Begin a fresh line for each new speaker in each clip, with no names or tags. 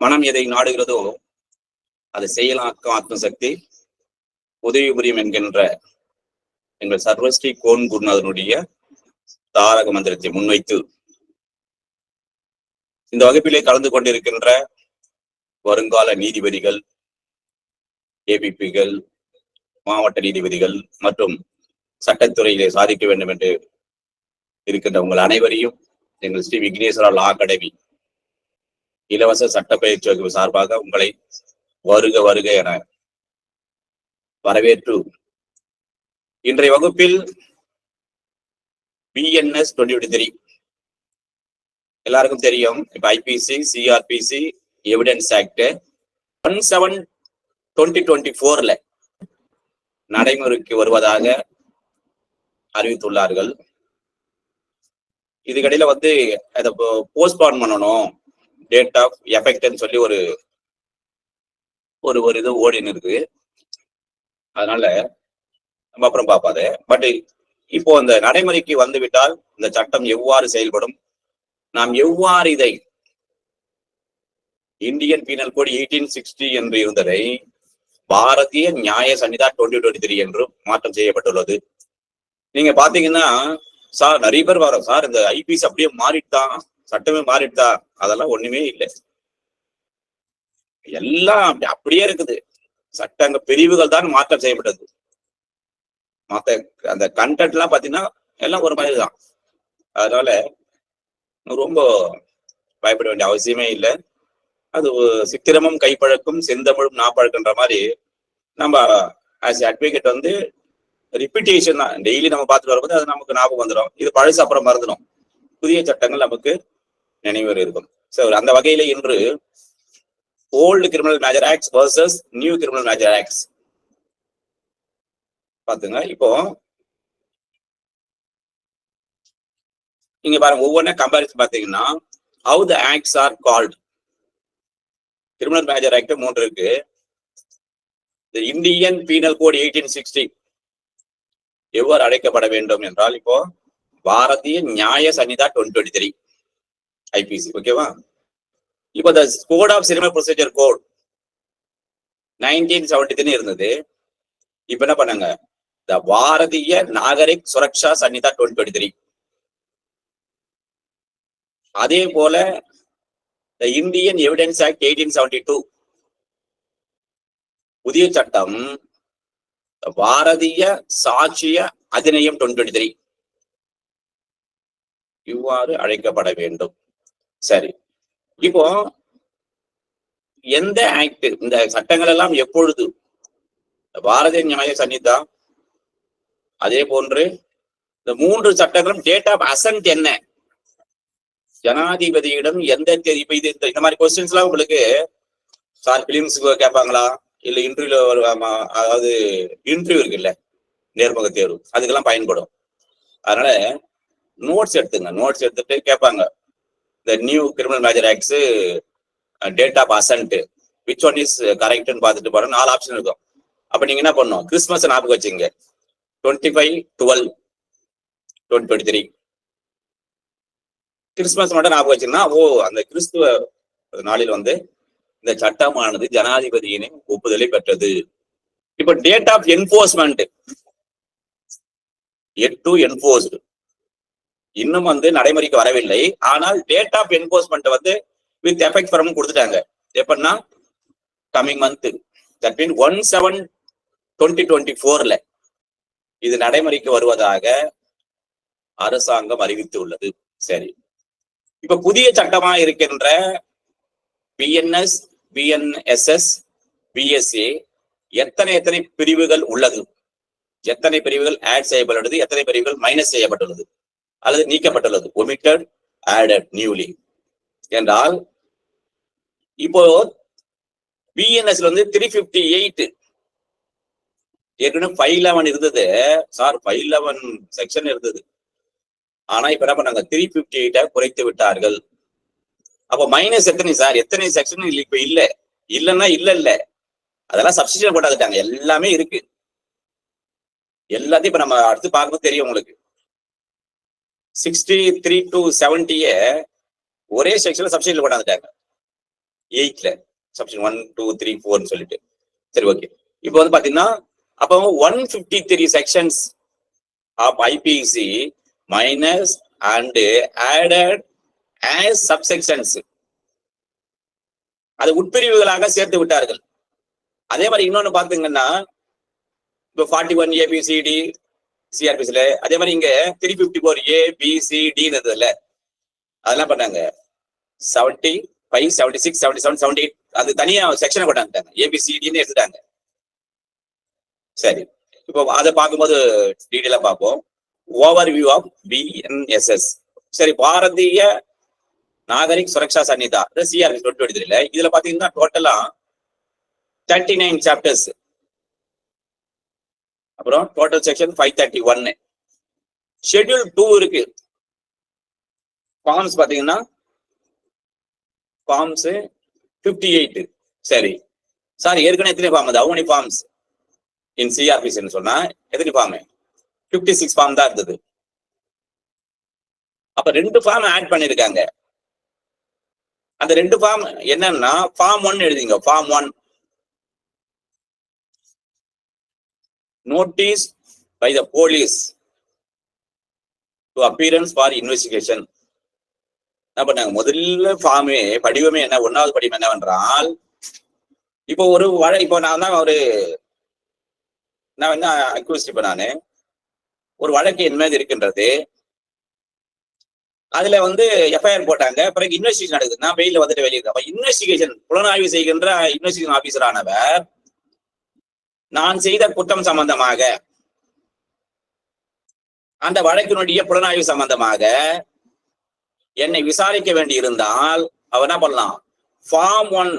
மனம் எதை நாடுகிறதோ அதை செயலாக்கும் ஆத்மசக்தி உதவி புரியும் என்கின்ற எங்கள் சர்வஸ்ரீ கோன் குருநாதனுடைய தாரக மந்திரத்தை முன்வைத்து இந்த வகுப்பிலே கலந்து கொண்டிருக்கின்ற வருங்கால நீதிபதிகள், ஏபிபிகள், மாவட்ட நீதிபதிகள் மற்றும் சட்டத்துறையிலே சாதிக்க வேண்டும் என்று இருக்கின்ற உங்கள் அனைவரையும் எங்கள் ஸ்ரீ விக்னேஸ்வரா லா அகாடமி இலவச சட்ட பயிற்சி வகுப்பு சார்பாக உங்களை வருக வருக என வரவேற்று இன்றைய வகுப்பில் BNS 2023 எல்லாருக்கும் தெரியும். இப்ப ஐபிசி, சிஆர்பிசி, எவிடன்ஸ் ஆக்ட் 17/2024 நடைமுறைக்கு வருவதாக அறிவித்துள்ளார்கள். இதுக்கடையில அதை போஸ்ட்பான் பண்ணணும், டேட் ஆஃப் எஃபெக்ட்னு சொல்லி ஒரு இது ஓடின்னு இருக்கு. அதனால நம்ம அப்புறம் பார்ப்பாது. பட் இப்போ அந்த நடைமுறைக்கு வந்துவிட்டால் இந்த சட்டம் எவ்வாறு செயல்படும், நாம் எவ்வாறு இதை இந்தியன் பீனல் கோட் 1860 என்று இருந்ததை பாரதிய நியாய சன்னிதா 2023 என்று மாற்றம் செய்யப்பட்டுள்ளது. நீங்க பாத்தீங்கன்னா சார் நிறைய பேர் வரோம், சார் இந்த ஐபிசி அப்படியே மாறிட்டான், சட்டமே மாறிட்டா, அதெல்லாம் ஒண்ணுமே இல்லை. எல்லாம் அப்படியே இருக்குது. சட்டங்க பிரிவுகள் தான் மாற்றம் செய்யப்பட்டது. மற்ற அந்த கண்டென்ட் எல்லாம் பாத்தீங்கன்னா எல்லாம் ஒரு மாதிரி தான். அதனால ரொம்ப பயப்பட வேண்டிய அவசியமே இல்லை. அது சித்திரமும் கைப்பழக்கும் செந்தமிழும் நாப்பழக்குன்ற மாதிரி நம்ம ஆஸ் அட்வொகேட் ரிப்பீட்டேஷன் தான். டெய்லி நம்ம பார்த்துட்டு வரும்போது அது நமக்கு ஞாபகம் வந்துடும். இது பழசு அப்புறம் மறந்துடும், புதிய சட்டங்கள் நமக்கு நினைவு இருக்கும். சரி, அந்த வகையில இன்று old criminal major acts versus new criminal major acts பாத்துங்க. இப்போ நீங்க பாருங்க, ஒவ்வொன்றும் கம்பேரிசன் பாத்தீங்கன்னா how the acts are called. Criminal major act 3 இருக்கு. இந்தியன் பீனல் கோட் 1860 எவ்வாறு அழைக்கப்பட வேண்டும் என்றால், இப்போ பாரதிய நியாய சன்னிதா 2023 ஐபிசி, ஓகேவா? இப்போ the code of civil procedure code 1973 இருந்தது. இப்ப என்ன பண்ணாங்க, the பாரதிய நாகரிக் சுரக்ஷா சன்னிதா 2023. அதே போல the இந்தியன் எவிடன்ஸ் ஆக்ட் 1872 புதிய சட்டம் பாரதிய சாட்சிய அதிநியம் 2023 இவ்வாறு அழைக்கப்பட வேண்டும். சரி, இப்போ எந்த ஆக்ட், இந்த சட்டங்கள் எல்லாம் எப்பொழுது பாரதிய நியாய சன்னிதா, அதே போன்று இந்த 3 சட்டங்களும் டேட் ஆஃப் அசன்ட் என்ன, ஜனாதிபதியிடம் எந்த தேதி, இந்த மாதிரி கொஸ்டின்ஸ் எல்லாம் உங்களுக்கு சார் பிலிம்ஸுக்கு கேட்பாங்களா, இல்ல இன்டர்வியூல வருவாமா? அதாவது இன்டர்வியூ இருக்குல்ல, நேர்முக தேர்வு, அதுக்கெல்லாம் பயன்படும். அதனால நோட்ஸ் எடுத்துங்க. நோட்ஸ் எடுத்துட்டு கேட்பாங்க, இந்த new criminal major acts date of assent which one is கரெக்ட்னு பார்த்துட்டு பாருங்க. 4 ஆப்ஷன் இருக்கும். அப்ப நீங்க என்ன பண்ணணும், கிறிஸ்துமஸ் ஞாபகம் வச்சுங்க, 25/12/2023 கிறிஸ்துமஸ் மட்டும் ஞாபகம் வச்சுன்னா, அந்த கிறிஸ்துவ நாளில் இந்த சட்டமானது ஜனாதிபதியின் ஒப்புதலை பெற்றது. இப்ப டேட் ஆஃப் என்போர்ஸ்மெண்ட், என்ஃபோர்ஸ்டு இன்னும் நடைமுறைக்கு வரவில்லை. ஆனால் date of enforcement with effect from கொடுத்துட்டாங்க. எப்பன்னா கமிங் மந்த், தட் மீன் 1/7/2024 இது நடைமுறைக்கு வருவதாக அரசாங்கம் அறிவித்து உள்ளது. சரி, இப்ப புதிய சட்டமா இருக்கின்ற BNS, BNSS, BSA எத்தனை பிரிவுகள் உள்ளது, எத்தனை பிரிவுகள் ஆட் செய்யப்பட்டுள்ளது, எத்தனை பிரிவுகள் மைனஸ் செய்யப்பட்டுள்ளது அல்லது நீக்கப்பட்டுள்ளது, omitted, added, newly என்றால், இப்போ BNS 358 ஏற்கனவே 511 இருந்தது சார், 511 செக்ஷன் இருந்தது. ஆனா இப்ப என்ன பண்ணாங்க, 358 குறைத்து விட்டார்கள். அப்ப மைனஸ் எத்தனை சார், எத்தனை செக்ஷன் இப்ப இல்லன்னா இல்ல, அதெல்லாம் சப்ஸ்டிட்யூஷன் போட்டாங்க. எல்லாமே இருக்கு, எல்லாத்தையும் இப்ப நம்ம அடுத்து பார்க்கும்போது தெரியும் உங்களுக்கு. 63 to 70 ஒரே செக்ஷன்ல சப்ஸ்டிட்யூஷன் போட்டாங்க. 8ல செக்ஷன் 1 2 3 4 சொல்லிட்டு. சரி, ஓகே. இப்போ வந்து பாத்தீங்கன்னா அப்போ 153 sections of IPC minus and added as subsections, அது உட்பிரிவுகளாக சேர்த்து விட்டார்கள். அதே மாதிரி இன்னொன்னு பாத்தீங்கன்னா இப்போ 41 ABCD சிஆர்பிசில, அதே மாதிரி இங்க 354 ABCD இருந்ததுல, அதெல்லாம் பண்ணாங்க 75 76 77 78 அது தனியா செக்ஷனை போட்டாங்க, ABCDன்னு எடுத்துட்டாங்க. சரி, இப்போ அதை பார்க்கும்போது டீட்டெயிலா பார்ப்போம். Overview of BNSS. சரி, பாரதிய நாகரிக் சுரக்ஷா சன்னிதா சிஆர்பி 2023 இதுல பாத்தீங்கன்னா டோட்டலா 39 சாப்டர்ஸ். அப்புறம் டோட்டல் செக்ஷன் 531. ஷெட்யூல் 2 இருக்கு. ஃபார்ம்ஸ் பாத்தீங்கன்னா ஃபார்ம்ஸ் 58. சரி சார், ஏற்கனவே எத்தனை ஃபார்ம்? அது அவனி ஃபார்ம்ஸ் இன் சிஆர்பிசி சொன்னா எத்தனை ஃபார்ம்? 56 ஃபார்ம் தான் இருந்தது. அப்ப 2 ஃபார்ம் ஆட் பண்ணிருக்காங்க. அந்த 2 ஃபார்ம் என்னன்னா, ஃபார்ம் 1 எழுதிங்க. Form 1 notice by the police to appearance for investigation. என்ன பண்ணாங்க? முதல்ல ஃபார்மே படிவமே என்ன, 1வது படிவம் என்னவென்றால், இப்போ ஒரு இப்போ நான் தான் என்ன அக்யூஸ்ட், இப்போ நானு ஒரு வழக்கு என் மீது இருக்கின்றது. அதுல வந்து எஃப்ஐஆர் போட்டாங்க. பிறகு இன்வெஸ்டிகேஷன் நடக்குது. நான் வெயில வந்துட்டு வெளியே இருக்கேன். இன்வெஸ்டிகேஷன் புலனாய்வு செய்கின்ற இன்வெஸ்டிகேஷன் ஆபீசர் ஆனவர் நான் செய்த குற்றம் சம்பந்தமாக, அந்த வழக்கினுடைய புலனாய்வு சம்பந்தமாக என்னை விசாரிக்க வேண்டி இருந்தால் அவர் என்ன பண்ணலாம்? ஃபார்ம் 1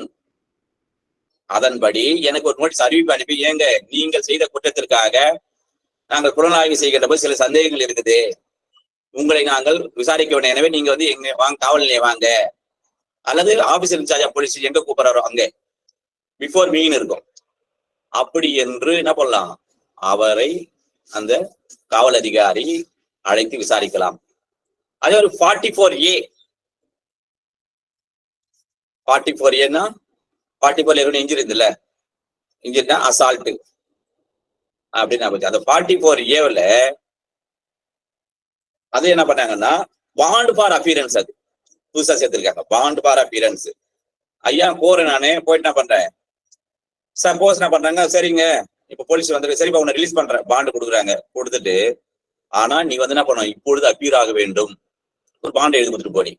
அதன்படி எனக்கு ஒரு நோட்டீஸ் அறிவிப்பு அனுப்பி, ஏங்க நீங்கள் செய்த குற்றத்திற்காக நாங்கள் புலனாய்வு செய்கின்ற போது சில சந்தேகங்கள் இருக்குது, உங்களை நாங்கள் விசாரிக்க வேண்டிய, எனவே நீங்க வந்து எங்க வாங்க, காவல் நிலையம் வாங்க, அல்லது ஆபீசர் இன்சார்ஜ் ஆஃப் போலீஸ் எங்க கூப்பிடுறாரோ அங்க பிஃபோர் மீன் இருக்கும். அப்படி என்று என்ன பண்ணலாம்? அவரை அந்த காவல் அதிகாரி அழைத்து விசாரிக்கலாம். அதே ஒரு 44A 44Aன்னா 44 இன்ஜுரி இருந்துல்ல, இன்ஜுரினா அசால்ட் அப்படின்னு. அந்த 44Aவில் அது என்ன பண்ணாங்கன்னா பாண்ட் ஃபார் அப்பியரன்ஸ், அது புதுசா சேர்த்திருக்காங்க. Bond for appearance. ஐயா கோர நானே போயிட்டு என்ன பண்றேன், சப்போஸ் என்ன பண்றாங்க, சரிங்க இப்ப போலீஸ் வந்துட்டு சரிப்பா உன்னை ரிலீஸ் பண்றேன், பாண்டு கொடுக்குறாங்க. கொடுத்துட்டு ஆனா நீ வந்து என்ன பண்ணுவோம், இப்பொழுது அப்பியர் ஆக வேண்டும், ஒரு பாண்டு எழுதி கொடுத்துட்டு போடி,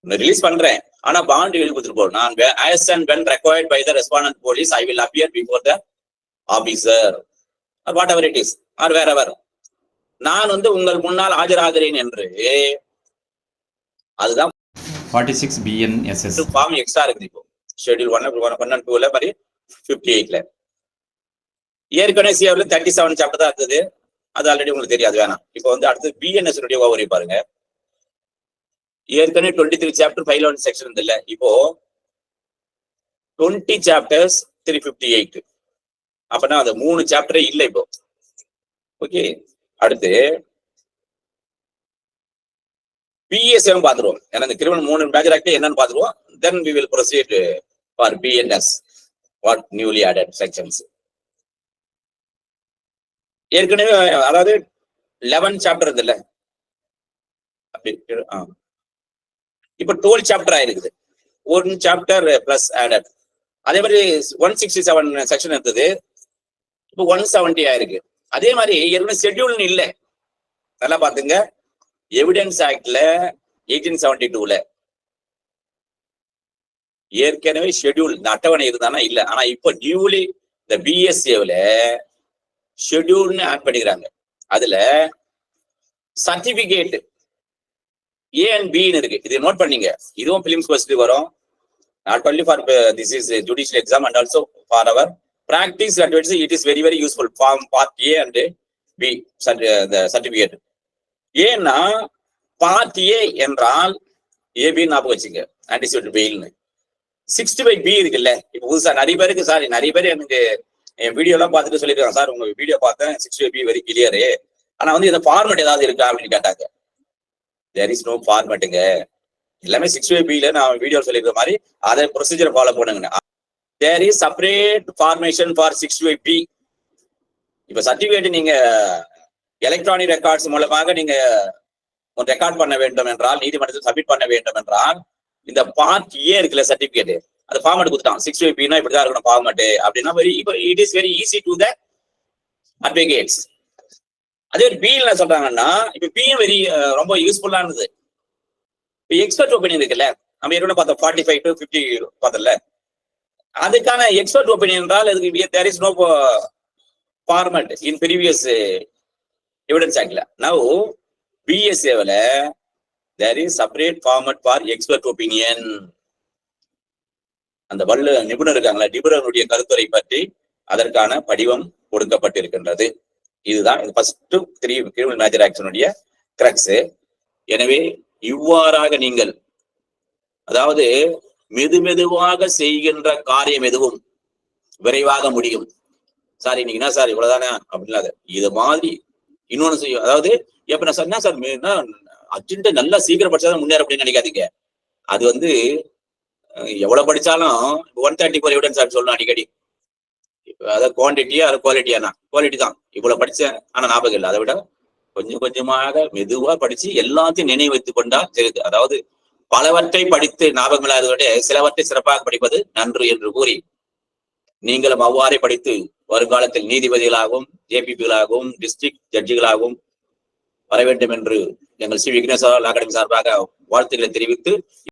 உன்னை ரிலீஸ் பண்றேன் ஆனா பாண்டு எழுதி கொடுத்துட்டு போ. நான் as and when required by the respondent police I will appear before the officer or whatever it is or wherever, நான் வந்து உங்கள் முன்னால் ஆஜராகிறேன் என்று. அதுதான்
46 BNSS
ஃபார்ம் எக்ஸ்ட்ரா இருக்குது. இப்போ ஷெட்யூல் 1 2ல மாதிரி 58ல ஏற்கனவே சிஆர்ல 37 சாப்டர் தான் இருக்குது. அது ஆல்ரெடி உங்களுக்கு தெரியாது, வேணாம். இப்போ வந்து அடுத்து பிஎன்எஸ் ஓவரி பாருங்க. ஏற்கனவே 23 சாப்டர் 511 செக்ஷன் இருந்தது இல்ல, இப்போ 20 சாப்டர்ஸ் 358. அப்பனா அது 3 சாப்டரே இல்லை இப்போ. ஓகே, அடுத்து பிஎஸ்எம் பாத்துருவோம். ஏன்னா இந்த கிரிமினல் 3 மேஜர் ஆக்ட் என்னன்னு பாத்துருவோம். தென் we will proceed for BNS, what newly added sections. ஏற்கனவே அதாவது 11 சாப்டர் இருந்ததுல்ல, அப்படி இப்ப 12 சாப்டர் ஆயிருக்குது. 1 சாப்டர் பிளஸ் ஆடட். அதே மாதிரி 167 செக்ஷன் இருந்தது, இப்போ 170 ஆயிருக்கு. அதே மாதிரி ஏற்கனவே ஷெட்யூல்னு இல்லை, நல்லா பாத்துங்க. எவிடன்ஸ் ஆக்ட்ல 1872ல ஏற்கனவே ஷெட்யூல் இந்த அட்டவணை இருந்தானா இல்ல. ஆனா இப்போ நியூலி இந்த பிஎஸ்ஏல ஷெட்யூல்னு ஆட் பண்ணிக்கிறாங்க. அதுல சர்டிபிகேட் ஏ அண்ட் பின்னு இருக்கு. இது நோட் பண்ணீங்க, இதுவும் பிலிம்ஸ் கொஸ்டின் வரும். Not only for this is judicial exam and also for our practice advice. It is very very useful. Form part A and B the certificate. ஏன்னா part A என்றால் AB ஞாபகம் வச்சுங்க, anticipate பெயில்னு. 65B இருக்குல்ல. இப்போ புதுசா நிறைய பேருக்கு, சாரி நிறைய பேர் எனக்கு என் வீடியோ எல்லாம் பார்த்துட்டு சொல்லிருக்காங்க, சார் உங்க வீடியோ பார்த்தேன் 65B வெரி கிளியரு, ஆனா வந்து இந்த ஃபார்மேட் ஏதாவது இருக்கா அப்படின்னு கேட்டாங்க. தேர் இஸ் நோ ஃபார்மேட்டுங்க. எல்லாமே 6A நான் வீடியோ சொல்லியிருக்கிற மாதிரி அதை ப்ரொசீஜர் ஃபாலோ பண்ணுங்க. There is separate formation for 6A. இப்ப சர்டிபிகேட் நீங்க எலக்ட்ரானிக் ரெக்கார்ட்ஸ் மூலமாக நீங்க ரெக்கார்ட் பண்ண வேண்டும் என்றால், நீதிமன்றத்தில் சப்மிட் பண்ண வேண்டும் என்றால், இந்த பார்ட் ஏ இருக்குல்ல சர்டிபிகேட், அது ஃபார்மேட் கொடுத்துட்டான். 6A இப்படிதான் இருக்கணும் ஃபார்மேட் அப்படின்னா it is very easy to the advocates. அதே ஒரு பில சொல்றாங்கன்னா இப்ப பியும் வெரி ரொம்ப யூஸ்ஃபுல்லானது. இப்ப எக்ஸ்பர்ட் ஒப்பீனியன் இருக்குல்ல, நம்ம ஏற்கனவே பார்த்தோம் 45 to 50 பார்த்தல, அதுக்கான எக்ஸ்பர்ட் ஒப்பீனியன் என்றால் அதுக்கு there is no format in previous evidence ஆக்ட்ல. நவ் பிஎஸ்ஏல there is separate format for expert opinion. அந்த நிபுணர் இருக்காங்களா, நிபுணருடைய கருத்துரை பற்றி அதற்கான படிவம் கொடுக்கப்பட்டிருக்கின்றது. இதுதான் ஃபர்ஸ்ட் கிரிமினல் மேஜர் ஆக்ஷனுடைய கிரக்ஸ். எனவே இவ்வாறாக நீங்கள், அதாவது மெதுவாக செய்கின்ற காரியம் எதுவும் விரைவாக முடியும். சார் இன்னைக்கு என்ன சார் இவ்வளவுதானே அப்படின்னாது, இது மாதிரி இன்னொன்னு செய்யும். அதாவது எப்ப நான் சொன்னா சார் அர்ஜென்ட் நல்லா சீக்கிரம் படிச்சாதான் முன்னேற அப்படின்னு நினைக்காதீங்க. அது எவ்வளவு படிச்சாலும் 134 எவிடன்ஸ் சொல்லணும் அடிக்கடி. அதாவது குவான்டிட்டியா அது குவாலிட்டியானா குவாலிட்டி தான். இவ்வளவு படிச்சேன் ஆனா ஞாபகம் இல்லை. அதை விட கொஞ்சம் கொஞ்சமாக மெதுவா படிச்சு எல்லாத்தையும் நினைவு வைத்துக் கொண்டா தெரியுது. அதாவது பலவற்றை படித்து ஞாபகம் இல்லாத விட சிலவற்றை சிறப்பாக படிப்பது நன்று என்று கூறி, நீங்களும் அவ்வாறே படித்து வருங்காலத்தில் நீதிபதிகளாகவும் ஜேபிபிகளாகவும் டிஸ்ட்ரிக்ட் ஜட்ஜிகளாகவும் வர வேண்டும் என்று எங்கள் ஸ்ரீ விக்னேஸ்வரா லா அகாடமி சார்பாக வாழ்த்துக்களை தெரிவித்து